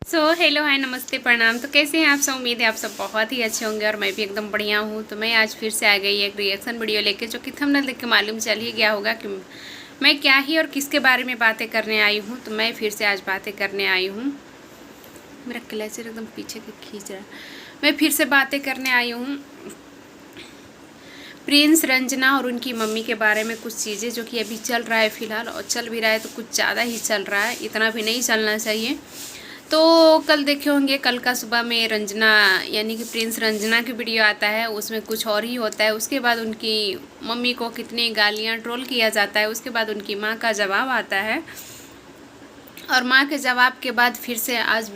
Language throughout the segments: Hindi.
हेलो हाय नमस्ते प्रणाम। तो कैसे हैं आप सब? उम्मीद है आप सब बहुत ही अच्छे होंगे और मैं भी एकदम बढ़िया हूँ। तो मैं आज फिर से आ गई एक रिएक्शन वीडियो लेके, जो कि थंबनेल देख के मालूम चल ही गया होगा कि मैं क्या ही और किसके बारे में बातें करने आई हूँ। तो मैं फिर से आज बातें करने आई हूँ। मेरा क्लचर एकदम पीछे के खींच रहा है। मैं फिर से बातें करने आई हूँ प्रिंस, रंजना और उनकी मम्मी के बारे में। कुछ चीज़ें जो कि अभी चल रहा है फ़िलहाल, और चल भी रहा है तो कुछ ज़्यादा ही चल रहा है, इतना भी नहीं चलना चाहिए। तो कल देखे होंगे, कल का सुबह में रंजना यानी कि प्रिंस रंजना की वीडियो आता है, उसमें कुछ और ही होता है। उसके बाद उनकी मम्मी को कितनी गालियां ट्रोल किया जाता है। उसके बाद उनकी माँ का जवाब आता है, और माँ के जवाब के बाद फिर से आज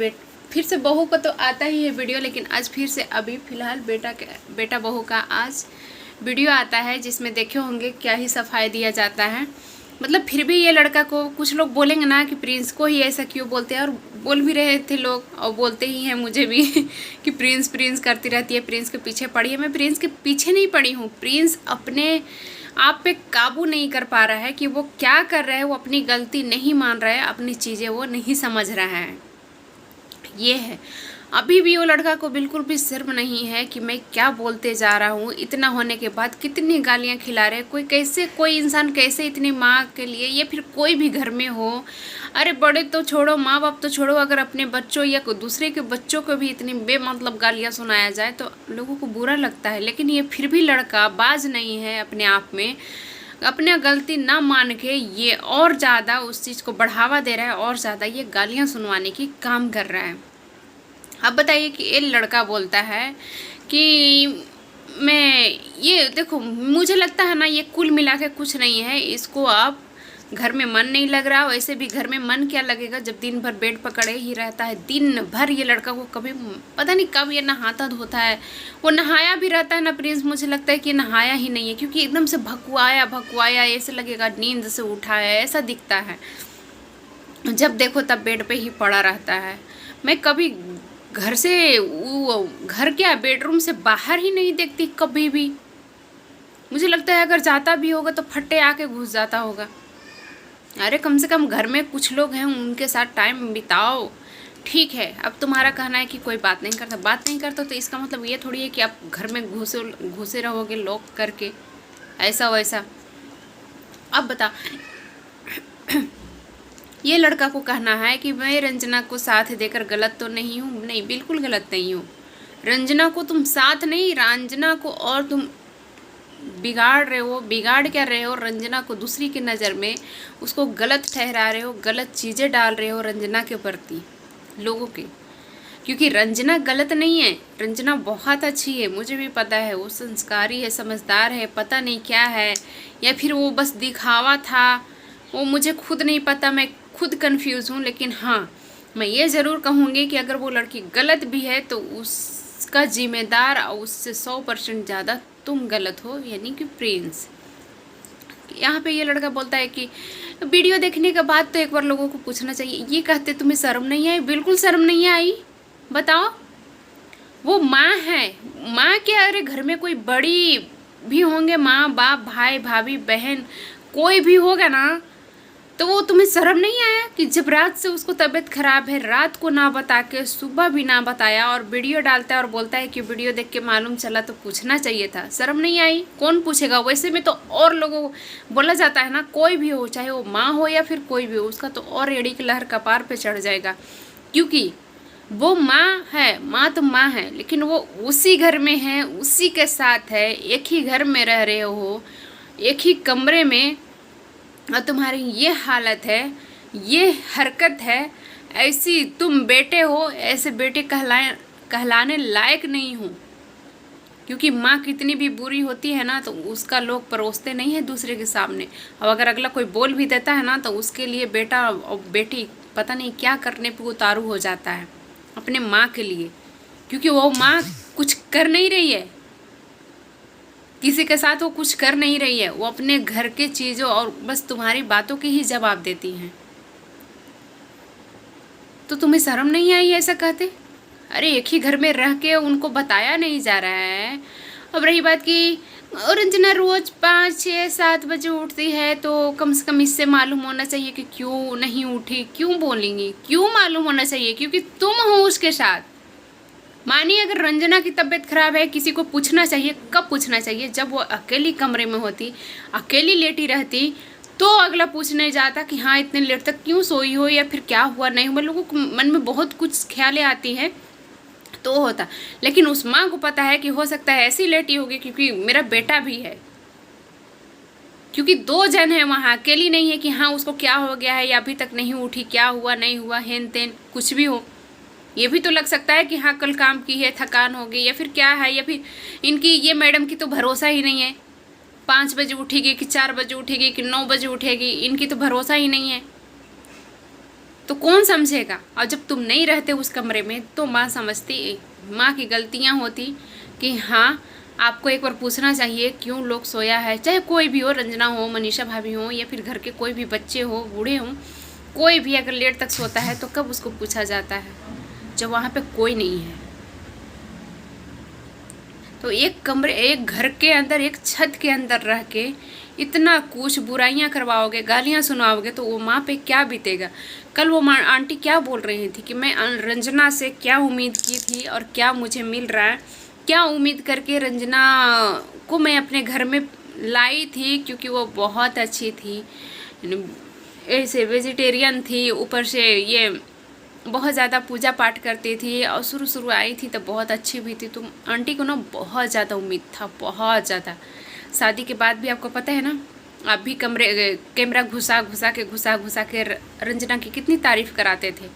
फिर से बहू को तो आता ही है वीडियो, लेकिन आज फिर से अभी फ़िलहाल बेटा बहू का आज वीडियो आता है, जिसमें देखे होंगे क्या ही सफाई दिया जाता है। मतलब फिर भी ये लड़का को कुछ लोग बोलेंगे ना कि प्रिंस को ही ऐसा क्यों बोलते हैं, और बोल भी रहे थे लोग और बोलते ही हैं मुझे भी कि प्रिंस प्रिंस करती रहती है, प्रिंस के पीछे पड़ी है। मैं प्रिंस के पीछे नहीं पड़ी हूँ। प्रिंस अपने आप पे काबू नहीं कर पा रहा है कि वो क्या कर रहा है। वो अपनी गलती नहीं मान रहा है, अपनी चीज़ें वो नहीं समझ रहा है। ये है, अभी भी वो लड़का को बिल्कुल भी शर्म नहीं है कि मैं क्या बोलते जा रहा हूँ। इतना होने के बाद कितनी गालियाँ खिला रहे हैं। कोई इंसान कैसे इतनी माँ के लिए, या फिर कोई भी घर में हो, अरे बड़े तो छोड़ो, माँ बाप तो छोड़ो, अगर अपने बच्चों या दूसरे के बच्चों को भी इतनी बेमतलब गालियाँ सुनाया जाए तो लोगों को बुरा लगता है। लेकिन ये फिर भी लड़का बाज नहीं है अपने आप में। अपने गलती ना मान के ये और ज़्यादा उस चीज़ को बढ़ावा दे रहा है, और ज़्यादा ये गालियाँ सुनवाने की काम कर रहा है। अब बताइए कि ये लड़का बोलता है कि मैं, ये देखो, मुझे लगता है ना, ये कुल मिला के कुछ नहीं है। इसको आप घर में मन नहीं लग रहा, वैसे भी घर में मन क्या लगेगा जब दिन भर बेड पकड़े ही रहता है। दिन भर ये लड़का को कभी पता नहीं कब ये नहाता धोता है। वो नहाया भी रहता है ना प्रिंस, मुझे लगता है कि नहाया ही नहीं है, क्योंकि एकदम से भकुआया भकुआया ऐसे लगेगा नींद से उठा है, ऐसा दिखता है। जब देखो तब बेड पे ही पड़ा रहता है। मैं कभी घर से घर क्या बेडरूम से बाहर ही नहीं देखती कभी भी। मुझे लगता है अगर जाता भी होगा तो फट्टे आके घुस जाता होगा। अरे कम से कम घर में कुछ लोग हैं, उनके साथ टाइम बिताओ। ठीक है, अब तुम्हारा कहना है कि कोई बात नहीं करता तो इसका मतलब ये थोड़ी है कि आप घर में घुसे रहोगे लॉक करके, ऐसा वैसा। अब बता, ये लड़का को कहना है कि मैं रंजना को साथ देकर गलत तो नहीं हूँ। नहीं, बिल्कुल गलत नहीं हूँ। रंजना को तुम साथ नहीं, रंजना को और तुम बिगाड़ रहे हो। बिगाड़ क्या रहे हो? रंजना को दूसरी की नज़र में उसको गलत ठहरा रहे हो, गलत चीज़ें डाल रहे हो रंजना के प्रति लोगों के। क्योंकि रंजना गलत नहीं है, रंजना बहुत अच्छी है, मुझे भी पता है। वो संस्कारी है, समझदार है, पता नहीं क्या है, या फिर वो बस दिखावा था, वो मुझे खुद नहीं पता। मैं खुद कंफ्यूज हूँ। लेकिन हाँ, मैं ये ज़रूर कहूँगी कि अगर वो लड़की गलत भी है तो उसका जिम्मेदार और उससे 100% ज़्यादा तुम गलत हो, यानी कि प्रिंस। यहाँ पे ये लड़का बोलता है कि वीडियो देखने के बाद तो एक बार लोगों को पूछना चाहिए। ये कहते तुम्हें शर्म नहीं आई? बिल्कुल शर्म नहीं आई। बताओ, वो माँ है। माँ क्या, अरे घर में कोई बड़ी भी होंगे, माँ बाप भाई भाभी बहन कोई भी होगा ना, तो वो तुम्हें शर्म नहीं आया कि जब रात से उसको तबीयत खराब है, रात को ना बता के सुबह भी ना बताया, और वीडियो डालता है और बोलता है कि वीडियो देख के मालूम चला तो पूछना चाहिए था। शर्म नहीं आई? कौन पूछेगा? वैसे में तो और लोगों को बोला जाता है ना, कोई भी हो, चाहे वो माँ हो या फिर कोई भी हो, उसका तो और एड़ी की लहर कपार पे चढ़ जाएगा। क्योंकि वो माँ है, माँ तो माँ है, लेकिन वो उसी घर में है, उसी के साथ है, एक ही घर में रह रहे हो, एक ही कमरे में, और तुम्हारी ये हालत है, ये हरकत है, ऐसी तुम बेटे हो, ऐसे बेटे कहलाने लायक नहीं हो। क्योंकि माँ कितनी भी बुरी होती है ना, तो उसका लोग परोसते नहीं है दूसरे के सामने। अब अगर अगला कोई बोल भी देता है ना, तो उसके लिए बेटा और बेटी पता नहीं क्या करने पे उतारू हो जाता है अपने माँ के लिए। क्योंकि वो माँ कुछ कर नहीं रही है, किसी के साथ वो कुछ कर नहीं रही है, वो अपने घर के चीज़ों और बस तुम्हारी बातों के ही जवाब देती हैं। तो तुम्हें शर्म नहीं आई ऐसा कहते? अरे एक ही घर में रह के उनको बताया नहीं जा रहा है। अब रही बात कि और रंजना रोज 5, 6, 7 बजे उठती है, तो कम से कम इससे मालूम होना चाहिए कि क्यों नहीं उठी, क्यों बोलेंगी, क्यों मालूम होना चाहिए, क्योंकि तुम हो उसके साथ। मानिए अगर रंजना की तबीयत खराब है, किसी को पूछना चाहिए। कब पूछना चाहिए? जब वो अकेली कमरे में होती, अकेली लेटी रहती, तो अगला पूछने जाता कि हाँ इतने लेट तक क्यों सोई हो, या फिर क्या हुआ नहीं हुआ। लोगों को मन में बहुत कुछ ख्यालें आती हैं, तो होता। लेकिन उस माँ को पता है कि हो सकता है ऐसी लेटी होगी क्योंकि मेरा बेटा भी है, क्योंकि 2 जन है वहाँ, अकेली नहीं है कि हाँ उसको क्या हो गया है या अभी तक नहीं उठी, क्या हुआ नहीं हुआ, हेन तेन कुछ भी हो। ये भी तो लग सकता है कि हाँ कल काम की है, थकान हो गई, या फिर क्या है, या फिर इनकी ये मैडम की तो भरोसा ही नहीं है, 5 बजे उठेगी कि 4 बजे उठेगी कि 9 बजे उठेगी, इनकी तो भरोसा ही नहीं है। तो कौन समझेगा? और जब तुम नहीं रहते उस कमरे में तो माँ समझती, माँ की गलतियाँ होती कि हाँ आपको एक बार पूछना चाहिए क्यों लोग सोया है, चाहे कोई भी हो, रंजना हो, मनीषा भाभी हो, या फिर घर के कोई भी बच्चे हो, बूढ़े हों, कोई भी अगर लेट तक सोता है तो कब उसको पूछा जाता है? जब वहाँ पे कोई नहीं है। तो एक कमरे, एक घर के अंदर, एक छत के अंदर रह के इतना कुछ बुराइयां करवाओगे, गालियां सुनाओगे, तो वो माँ पे क्या बीतेगा? कल वो माँ आंटी क्या बोल रही थी कि मैं रंजना से क्या उम्मीद की थी और क्या मुझे मिल रहा है, क्या उम्मीद करके रंजना को मैं अपने घर में लाई थी, क्योंकि वो बहुत अच्छी थी, ऐसे वेजिटेरियन थी, ऊपर से ये बहुत ज़्यादा पूजा पाठ करती थी, और शुरू आई थी तो बहुत अच्छी भी थी। तो आंटी को ना बहुत ज़्यादा उम्मीद था, बहुत ज़्यादा। शादी के बाद भी आपको पता है ना, आप भी कैमरा घुसा के रंजना की कितनी तारीफ़ कराते थे,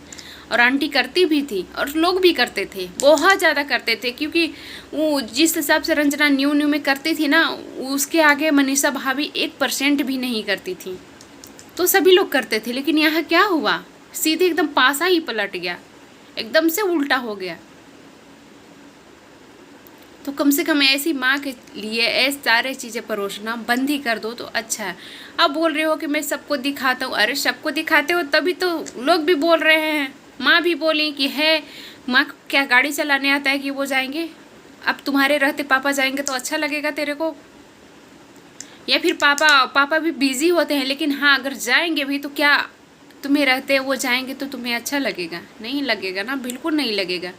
और आंटी करती भी थी और लोग भी करते थे, बहुत ज़्यादा करते थे, क्योंकि वो जिस हिसाब से रंजना न्यू में करती थी ना, उसके आगे मनीषा भाभी 1% भी नहीं करती थी। तो सभी लोग करते थे, लेकिन यहाँ क्या हुआ? सीधे एकदम पासा ही पलट गया, एकदम से उल्टा हो गया। तो कम से कम ऐसी माँ के लिए ऐसे सारे चीज़ें परोसना बंद ही कर दो तो अच्छा है। अब बोल रहे हो कि मैं सबको दिखाता हूँ, अरे सबको दिखाते हो तभी तो लोग भी बोल रहे हैं। माँ भी बोली कि है, माँ को क्या गाड़ी चलाने आता है कि वो जाएंगे? अब तुम्हारे रहते पापा जाएंगे तो अच्छा लगेगा तेरे को? या फिर पापा भी बिजी होते हैं, लेकिन हाँ अगर जाएंगे भी तो क्या तुम्हें रहते वो जाएंगे तो तुम्हें अच्छा लगेगा? नहीं लगेगा ना, बिल्कुल नहीं लगेगा।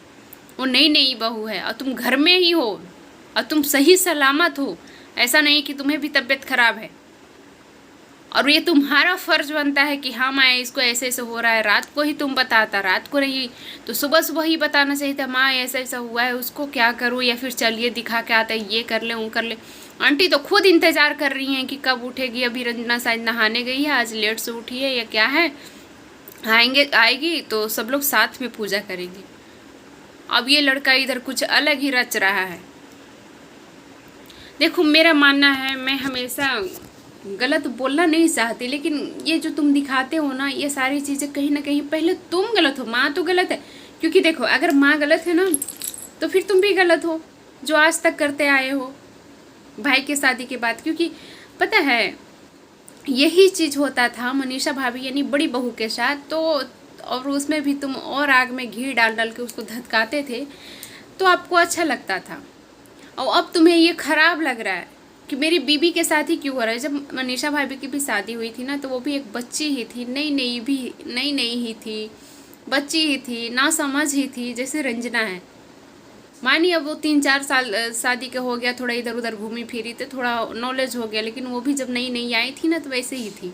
वो नई बहू है और तुम घर में ही हो और तुम सही सलामत हो, ऐसा नहीं कि तुम्हें भी तबीयत खराब है। और ये तुम्हारा फर्ज बनता है कि हाँ माँ इसको ऐसे ऐसे हो रहा है। रात को ही तुम बताता, रात को नहीं तो सुबह ही बताना चाहिए था, माँ ऐसा ऐसा हुआ है, उसको क्या करूँ, या फिर चलिए दिखा के आता है, ये कर ले वो कर ले। आंटी तो खुद इंतज़ार कर रही हैं कि कब उठेगी। अभी रंजना शायद नहाने गई है, आज लेट से उठी है या क्या है, आएगी तो सब लोग साथ में पूजा करेंगे। अब ये लड़का इधर कुछ अलग ही रच रहा है। देखो मेरा मानना है, मैं हमेशा गलत बोलना नहीं चाहती, लेकिन ये जो तुम दिखाते हो ना, ये सारी चीज़ें कहीं ना कहीं पहले तुम गलत हो, माँ तो गलत है। क्योंकि देखो अगर माँ गलत है ना तो फिर तुम भी गलत हो, जो आज तक करते आए हो भाई के शादी के बाद। क्योंकि पता है यही चीज़ होता था मनीषा भाभी यानी बड़ी बहू के साथ, तो और उसमें भी तुम और आग में घी डाल डाल के उसको धधकाते थे तो आपको अच्छा लगता था। और अब तुम्हें ये ख़राब लग रहा है कि मेरी बीबी के साथ ही क्यों हो रहा है। जब मनीषा भाभी की भी शादी हुई थी ना, तो वो भी एक बच्ची ही थी, नई ही थी, बच्ची ही थी, ना समझ ही थी, जैसे रंजना है। मानिए अब वो 3-4 साल शादी के हो गया, थोड़ा इधर उधर घूमी फिरी तो थोड़ा नॉलेज हो गया, लेकिन वो भी जब नई आई थी ना तो वैसे ही थी।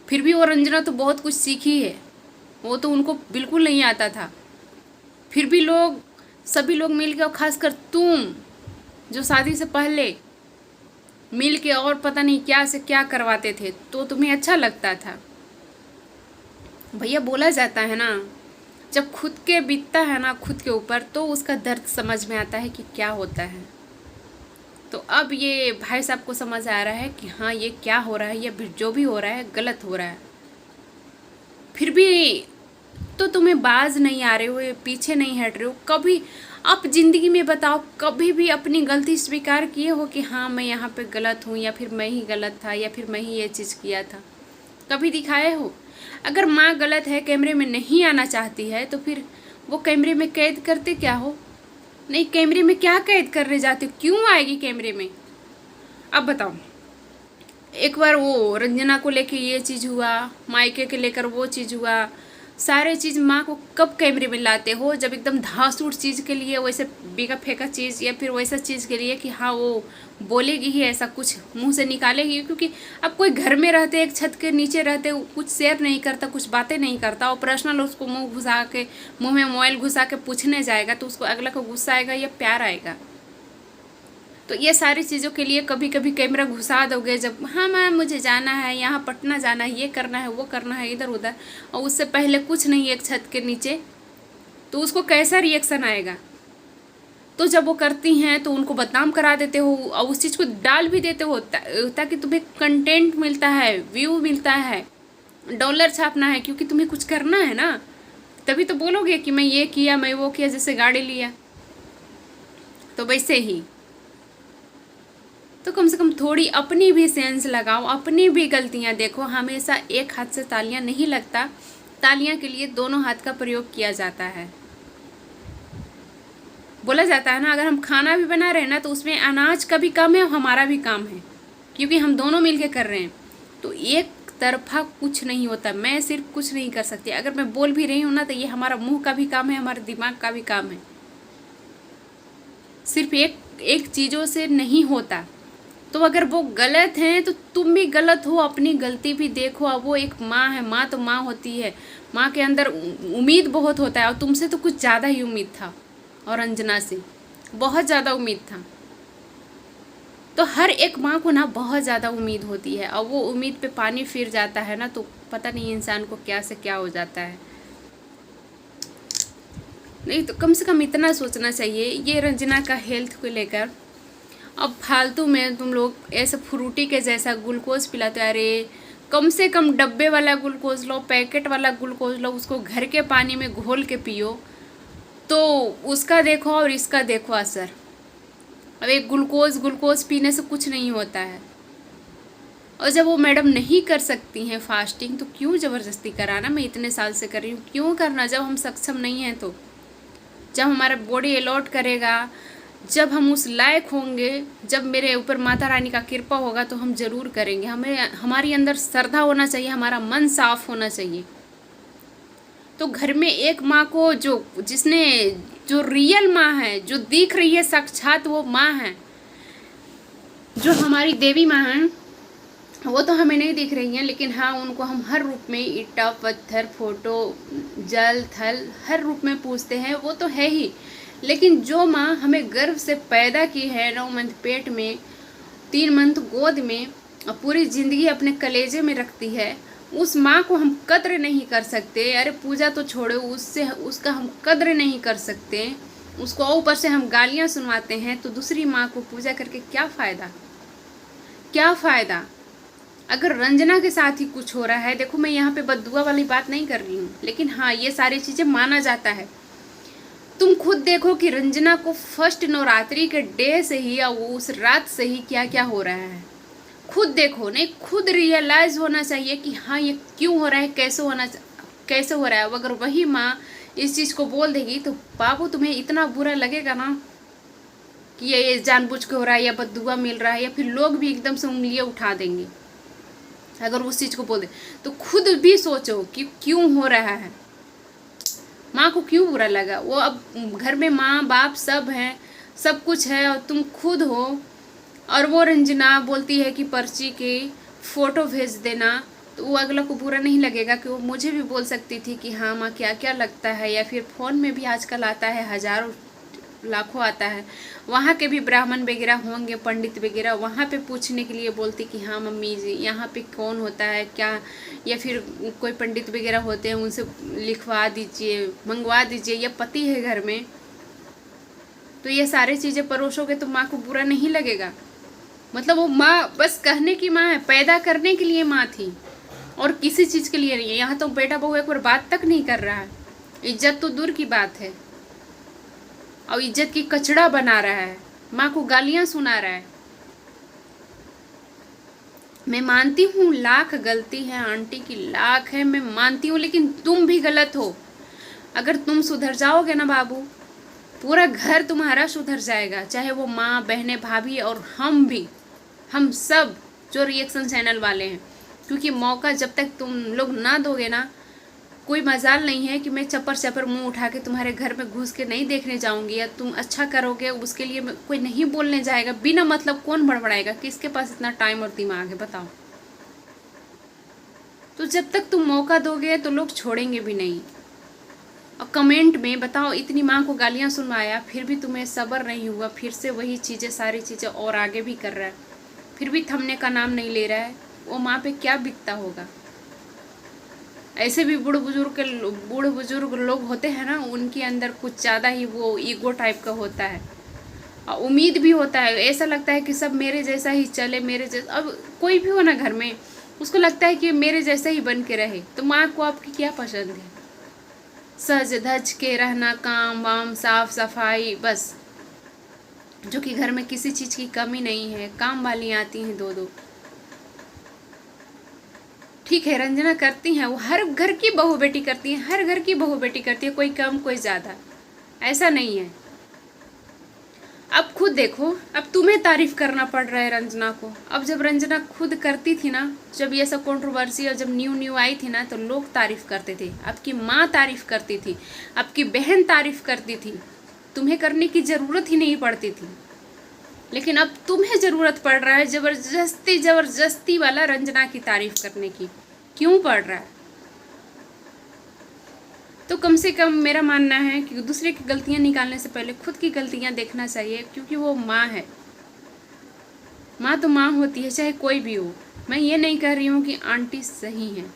फिर भी वो रंजना तो बहुत कुछ सीखी है, वो तो उनको बिल्कुल नहीं आता था। फिर भी सभी लोग मिल के, और खासकर तुम जो शादी से पहले मिल के और पता नहीं क्या से क्या करवाते थे, तो तुम्हें अच्छा लगता था। भैया बोला जाता है ना, जब खुद के बीतता है ना खुद के ऊपर, तो उसका दर्द समझ में आता है कि क्या होता है। तो अब ये भाई साहब को समझ आ रहा है कि हाँ ये क्या हो रहा है, ये जो भी हो रहा है गलत हो रहा है। फिर भी तो तुम्हें बाज नहीं आ रहे हो, पीछे नहीं हट रहे हो। कभी आप ज़िंदगी में बताओ, कभी भी अपनी गलती स्वीकार किए हो कि हाँ मैं यहाँ पे गलत हूँ, या फिर मैं ही गलत था, या फिर मैं ही ये चीज़ किया था? कभी दिखाए हो? अगर माँ गलत है, कैमरे में नहीं आना चाहती है, तो फिर वो कैमरे में कैद करते क्या हो? नहीं, कैमरे में क्या कैद करने जाते हो? क्यों आएगी कैमरे में? अब बताओ, एक बार वो रंजना को लेके ये चीज़ हुआ, मायके के लेकर वो चीज़ हुआ, सारे चीज़ माँ को कब कैमरे में लाते हो? जब एकदम धांसूट चीज़ के लिए, वैसे बेका फेंका चीज़ या फिर वैसा चीज़ के लिए कि हाँ वो बोलेगी ही, ऐसा कुछ मुंह से निकालेगी। क्योंकि अब कोई घर में रहते, एक छत के नीचे रहते, कुछ शेयर नहीं करता, कुछ बातें नहीं करता, और पर्सनल उसको मुँह में मोबाइल घुसा के पूछने जाएगा तो उसको अगला को गुस्सा आएगा या प्यार आएगा? तो ये सारी चीज़ों के लिए कभी कभी कैमरा घुसा दोगे, जब हाँ मैम मुझे जाना है, यहाँ पटना जाना है, ये करना है, वो करना है, इधर उधर, और उससे पहले कुछ नहीं, एक छत के नीचे, तो उसको कैसा रिएक्शन आएगा? तो जब वो करती हैं तो उनको बदनाम करा देते हो और उस चीज़ को डाल भी देते हो ताकि तुम्हें कंटेंट मिलता है, व्यू मिलता है, डॉलर छापना है, क्योंकि तुम्हें कुछ करना है ना, तभी तो बोलोगे कि मैं ये किया, मैं वो किया, जैसे गाड़ी लिया। तो वैसे ही तो कम से कम थोड़ी अपनी भी सेंस लगाओ, अपनी भी गलतियां देखो। हमेशा एक हाथ से तालियां नहीं लगता, तालियां के लिए दोनों हाथ का प्रयोग किया जाता है। बोला जाता है ना, अगर हम खाना भी बना रहे हैं ना तो उसमें अनाज का भी काम है और हमारा भी काम है, क्योंकि हम दोनों मिलके कर रहे हैं। तो एक तरफा कुछ नहीं होता, मैं सिर्फ कुछ नहीं कर सकती। अगर मैं बोल भी रही हूँ ना तो ये हमारा मुंह का भी काम है, हमारे दिमाग का भी काम है। सिर्फ एक चीज़ों से नहीं होता। तो अगर वो गलत हैं तो तुम भी गलत हो, अपनी गलती भी देखो। अब वो एक माँ है, माँ तो माँ होती है, माँ के अंदर उम्मीद बहुत होता है, और तुमसे तो कुछ ज़्यादा ही उम्मीद था, और अंजना से बहुत ज़्यादा उम्मीद था। तो हर एक माँ को ना बहुत ज़्यादा उम्मीद होती है, और वो उम्मीद पे पानी फिर जाता है ना तो पता नहीं इंसान को क्या से क्या हो जाता है। नहीं तो कम से कम इतना सोचना चाहिए ये रंजना का हेल्थ को लेकर। अब फालतू में तुम लोग ऐसे फ्रूटी के जैसा ग्लूकोज पिलाते, अरे कम से कम डब्बे वाला ग्लूकोज लो, पैकेट वाला ग्लूकोज लो, उसको घर के पानी में घोल के पियो, तो उसका देखो और इसका देखो असर। अब एक ग्लूकोज पीने से कुछ नहीं होता है। और जब वो मैडम नहीं कर सकती हैं फास्टिंग तो क्यों ज़बरदस्ती कराना? मैं इतने साल से कर रही हूँ, क्यों करना जब हम सक्षम नहीं हैं? तो जब हमारा बॉडी अलॉट करेगा, जब हम उस लायक होंगे, जब मेरे ऊपर माता रानी का कृपा होगा तो हम ज़रूर करेंगे। हमें हमारी अंदर श्रद्धा होना चाहिए, हमारा मन साफ होना चाहिए। तो घर में एक माँ को जो रियल माँ है, जो दिख रही है साक्षात, वो माँ है, जो हमारी देवी माँ है, वो तो हमें नहीं दिख रही हैं, लेकिन हाँ उनको हम हर रूप में, ईटा पत्थर फोटो जल थल हर रूप में पूजते हैं, वो तो है ही। लेकिन जो माँ हमें गर्भ से पैदा की है, 9 मंथ पेट में, 3 मंथ गोद में, और पूरी ज़िंदगी अपने कलेजे में रखती है, उस माँ को हम कद्र नहीं कर सकते। अरे पूजा तो छोड़ो, उसका हम कद्र नहीं कर सकते, उसको ऊपर से हम गालियाँ सुनवाते हैं, तो दूसरी माँ को पूजा करके क्या फ़ायदा? क्या फ़ायदा? अगर रंजना के साथ ही कुछ हो रहा है, देखो मैं यहाँ पे बद्दुआ वाली बात नहीं कर रही हूँ, लेकिन हाँ ये सारी चीज़ें माना जाता है। तुम खुद देखो कि रंजना को फर्स्ट नवरात्रि के डे से ही या उस रात से ही क्या क्या हो रहा है, खुद देखो। नहीं, खुद रियलाइज होना चाहिए कि हाँ ये क्यों हो रहा है, कैसे हो रहा है। अगर वही माँ इस चीज़ को बोल देगी तो बाबू तुम्हें इतना बुरा लगेगा ना कि ये जानबूझ के हो रहा है या बद्दुआ मिल रहा है, या फिर लोग भी एकदम से उंगलियां उठा देंगे अगर उस चीज़ को बोल दे। तो खुद भी सोचो कि क्यों हो रहा है, माँ को क्यों बुरा लगा। वो अब घर में माँ बाप सब हैं, सब कुछ है, और तुम खुद हो। और वो रंजना बोलती है कि पर्ची की फ़ोटो भेज देना, तो वो अगला को बुरा नहीं लगेगा कि वो मुझे भी बोल सकती थी कि हाँ माँ क्या क्या लगता है। या फिर फ़ोन में भी आजकल आता है, हज़ारों लाखों आता है, वहाँ के भी ब्राह्मण वगैरह होंगे, पंडित वगैरह, वहाँ पे पूछने के लिए बोलती कि हाँ मम्मी जी यहाँ पे कौन होता है क्या, या फिर कोई पंडित वगैरह होते हैं उनसे लिखवा दीजिए, मंगवा दीजिए, या पति है घर में। तो ये सारी चीज़ें परोसोगे तो माँ को बुरा नहीं लगेगा। मतलब वो माँ बस कहने की माँ है, पैदा करने के लिए माँ थी, और किसी चीज़ के लिए नहीं है। यहाँ तो बेटा बहू एक बार बात तक नहीं कर रहा है, इज्जत तो दूर की बात है, और इज्जत की कचड़ा बना रहा है, माँ को गालियाँ सुना रहा है। मैं मानती हूँ लाख गलती है आंटी की, लाख है, मैं मानती हूँ, लेकिन तुम भी गलत हो। अगर तुम सुधर जाओगे ना बाबू, पूरा घर तुम्हारा सुधर जाएगा, चाहे वो माँ बहनें भाभी और हम भी, हम सब जो रिएक्शन चैनल वाले हैं, क्योंकि मौका जब तक तुम लोग ना दोगे ना, कोई मजाल नहीं है कि मैं चपर चपर मुंह उठा के तुम्हारे घर में घुस के नहीं देखने जाऊंगी, या तुम अच्छा करोगे उसके लिए कोई नहीं बोलने जाएगा। बिना मतलब कौन बड़बड़ाएगा? किसके पास इतना टाइम और दिमाग है बताओ? तो जब तक तुम मौका दोगे तो लोग छोड़ेंगे भी नहीं। और कमेंट में बताओ, इतनी माँ को गालियाँ सुनवाया फिर भी तुम्हें सब्र नहीं हुआ, फिर से वही चीज़ें सारी चीज़ें और आगे भी कर रहा है, फिर भी थमने का नाम नहीं ले रहा है। वो माँ पे क्या बीतता होगा? ऐसे भी बूढ़े बुजुर्ग लोग होते हैं ना, उनके अंदर कुछ ज़्यादा ही वो ईगो टाइप का होता है, और उम्मीद भी होता है। ऐसा लगता है कि सब मेरे जैसा ही चले, मेरे जैसा। अब कोई भी हो ना घर में, उसको लगता है कि मेरे जैसा ही बन के रहे। तो माँ को आपकी क्या पसंद है? सज धज के रहना, काम वाम, साफ सफाई, बस। जो कि घर में किसी चीज़ की कमी नहीं है। काम वाली आती हैं दो दो, ठीक है, रंजना करती हैं, वो हर घर की बहू बेटी करती हैं, हर घर की बहू बेटी करती है, कोई कम कोई ज़्यादा, ऐसा नहीं है। अब खुद देखो, अब तुम्हें तारीफ करना पड़ रहा है रंजना को। अब जब रंजना खुद करती थी ना, जब ये सब कंट्रोवर्सी और जब न्यू आई थी ना, तो लोग तारीफ करते थे, आपकी माँ तारीफ करती थी, आपकी बहन तारीफ करती थी, तुम्हें करने की ज़रूरत ही नहीं पड़ती थी। लेकिन अब तुम्हें ज़रूरत पड़ रहा है ज़बरदस्ती वाला रंजना की तारीफ करने की। क्यों पड़ रहा है? तो कम से कम मेरा मानना है कि दूसरे की गलतियां निकालने से पहले खुद की गलतियां देखना चाहिए, क्योंकि वो माँ है। माँ तो माँ होती है, चाहे कोई भी हो। मैं ये नहीं कह रही हूँ कि आंटी सही हैं,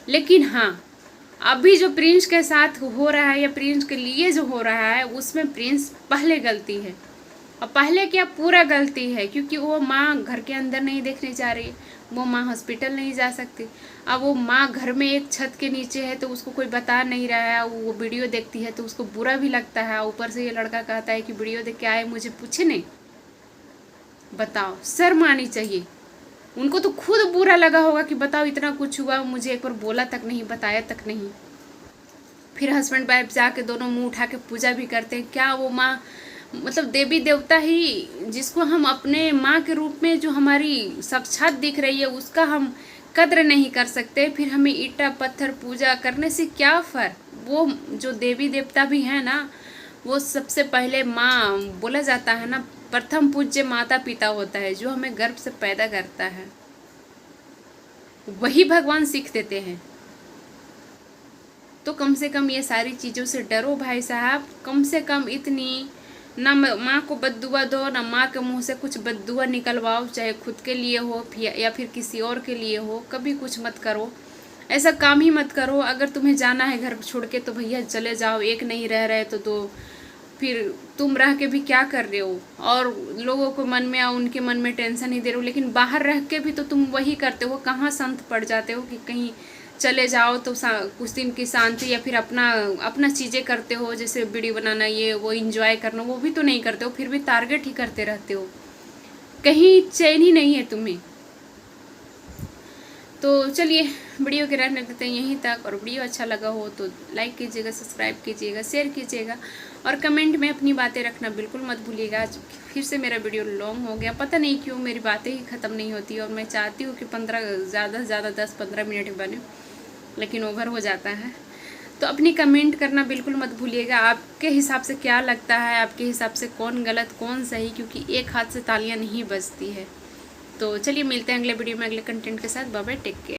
लेकिन हाँ, अभी जो प्रिंस के साथ हो रहा है या प्रिंस के लिए जो हो रहा है, उसमें प्रिंस पहले गलती है। और पहले क्या, पूरा गलती है, क्योंकि वो माँ घर के अंदर नहीं देखने जा रही, वो माँ हॉस्पिटल नहीं जा सकती। अब वो माँ घर में एक छत के नीचे है तो उसको कोई बता नहीं रहा है, वो वीडियो देखती है तो उसको बुरा भी लगता है। ऊपर से ये लड़का कहता है कि वीडियो देख के आए, मुझे पूछे नहीं। बताओ, शर्म आनी चाहिए। उनको तो खुद बुरा लगा होगा कि बताओ इतना कुछ हुआ, मुझे एक बार बोला तक नहीं, बताया तक नहीं। फिर हस्बैंड वाइफ जाके दोनों मुँह उठा के पूजा भी करते हैं। क्या वो माँ, मतलब देवी देवता ही, जिसको हम अपने माँ के रूप में जो हमारी साक्षात दिख रही है, उसका हम कद्र नहीं कर सकते? फिर हमें ईटा पत्थर पूजा करने से क्या फ़र्क? वो जो देवी देवता भी है ना, वो सबसे पहले माँ बोला जाता है ना, प्रथम पूज्य माता पिता होता है, जो हमें गर्भ से पैदा करता है, वही भगवान सीख देते हैं। तो कम से कम ये सारी चीज़ों से डरो भाई साहब। कम से कम इतनी ना माँ को बद्दुआ दो, ना माँ के मुंह से कुछ बद्दुआ निकलवाओ, चाहे खुद के लिए हो या फिर किसी और के लिए हो। कभी कुछ मत करो, ऐसा काम ही मत करो। अगर तुम्हें जाना है घर छोड़ के तो भैया चले जाओ, एक नहीं रह रहे तो दो। फिर तुम रह के भी क्या कर रहे हो? और लोगों को मन में उनके मन में टेंशन ही दे रहे हो, लेकिन बाहर रह के भी तो तुम वही करते हो। कहाँ संत पड़ जाते हो कि कहीं चले जाओ तो कुछ दिन की शांति, या फिर अपना चीज़ें करते हो, जैसे वीडियो बनाना, ये वो एंजॉय करना, वो भी तो नहीं करते हो, फिर भी टारगेट ही करते रहते हो। कहीं चैन ही नहीं है तुम्हें। तो चलिए वीडियो के रहने देते हैं यहीं तक। और वीडियो अच्छा लगा हो तो लाइक कीजिएगा, सब्सक्राइब कीजिएगा, शेयर कीजिएगा, और कमेंट में अपनी बातें रखना बिल्कुल मत भूलिएगा। आज फिर से मेरा वीडियो लॉन्ग हो गया, पता नहीं क्यों मेरी बातें ही ख़त्म नहीं होती, और मैं चाहती हूँ कि 15 ज़्यादा से ज़्यादा 10-15 मिनट बने, लेकिन ओवर हो जाता है। तो अपनी कमेंट करना बिल्कुल मत भूलिएगा। आपके हिसाब से क्या लगता है, आपके हिसाब से कौन गलत कौन सही, क्योंकि एक हाथ से तालियां नहीं बजती है। तो चलिए मिलते हैं अगले वीडियो में अगले कंटेंट के साथ। Bye bye, take care.